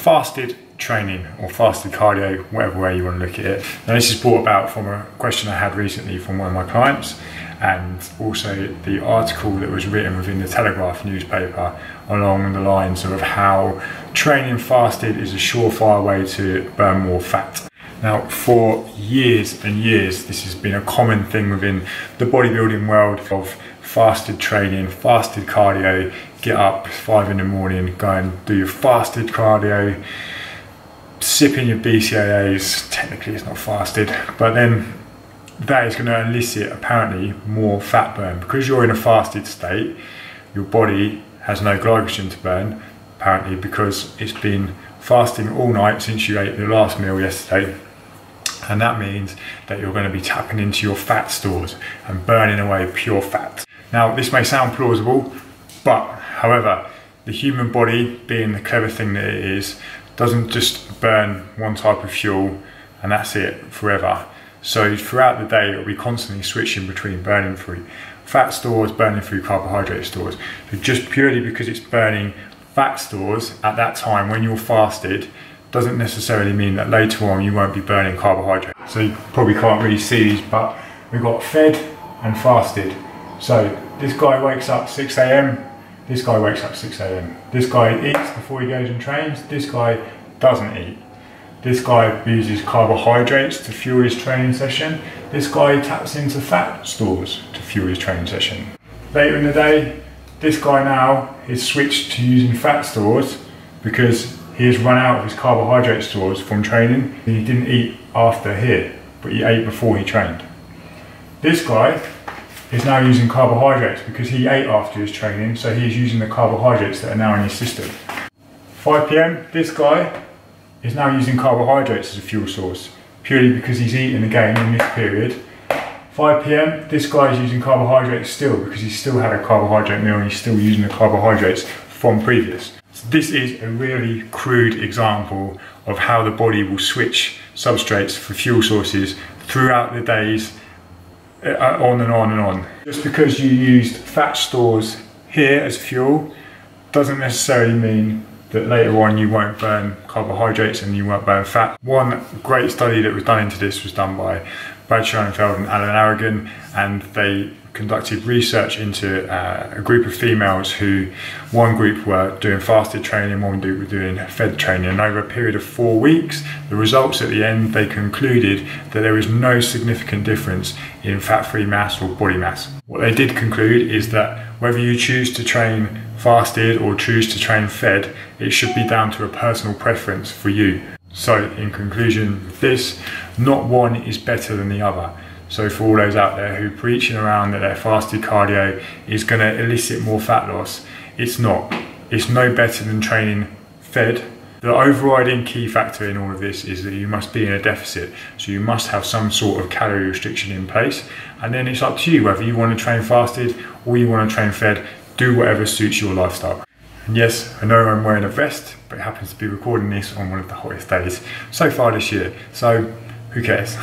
fasted training or fasted cardio, whatever way you want to look at it. Now this is brought about from a question I had recently from one of my clients, and also the article that was written within the Telegraph newspaper along the lines of how training fasted is a surefire way to burn more fat. Now, for years and years, this has been a common thing within the bodybuilding world of fasted training, fasted cardio. Get up 5 in the morning, go and do your fasted cardio, sipping your BCAAs. Technically it's not fasted, but then that is going to elicit apparently more fat burn. Because you're in a fasted state, your body has no glycogen to burn, apparently, because it's been fasting all night since you ate the last meal yesterday. And that means that you're going to be tapping into your fat stores and burning away pure fat. Now, this may sound plausible, but however, the human body, being the clever thing that it is, doesn't just burn one type of fuel and that's it forever. So throughout the day, it'll be constantly switching between burning through fat stores, burning through carbohydrate stores. So just purely because it's burning fat stores at that time when you're fasted, doesn't necessarily mean that later on you won't be burning carbohydrate. So you probably can't really see these, but we've got fed and fasted. So this guy wakes up 6 AM, this guy wakes up 6 AM. This guy eats before he goes and trains, this guy doesn't eat. This guy uses carbohydrates to fuel his training session. This guy taps into fat stores to fuel his training session. Later in the day, this guy now is switched to using fat stores because he has run out of his carbohydrate stores from training. He didn't eat after here, but he ate before he trained. This guy is now using carbohydrates because he ate after his training, so he is using the carbohydrates that are now in his system. 5 PM, this guy is now using carbohydrates as a fuel source, purely because he's eaten again in this period. 5 PM, this guy is using carbohydrates still because he's still had a carbohydrate meal and he's still using the carbohydrates from previous. So this is a really crude example of how the body will switch substrates for fuel sources throughout the days, on and on and on. Just because you used fat stores here as fuel doesn't necessarily mean that later on you won't burn carbohydrates and you won't burn fat. One great study that was done into this was done by Brad Schoenfeld and Alan Aragon, and they conducted research into a group of females who, one group were doing fasted training, one group were doing fed training, and over a period of 4 weeks, the results at the end, they concluded that there is no significant difference in fat-free mass or body mass. What they did conclude is that whether you choose to train fasted or choose to train fed, it should be down to a personal preference for you. So in conclusion of this, not one is better than the other. So for all those out there who are preaching around that their fasted cardio is going to elicit more fat loss, it's not. It's no better than training fed. The overriding key factor in all of this is that you must be in a deficit. So you must have some sort of calorie restriction in place. And then it's up to you whether you want to train fasted or you want to train fed. Do whatever suits your lifestyle. And yes, I know I'm wearing a vest, but it happens to be recording this on one of the hottest days so far this year. So who cares?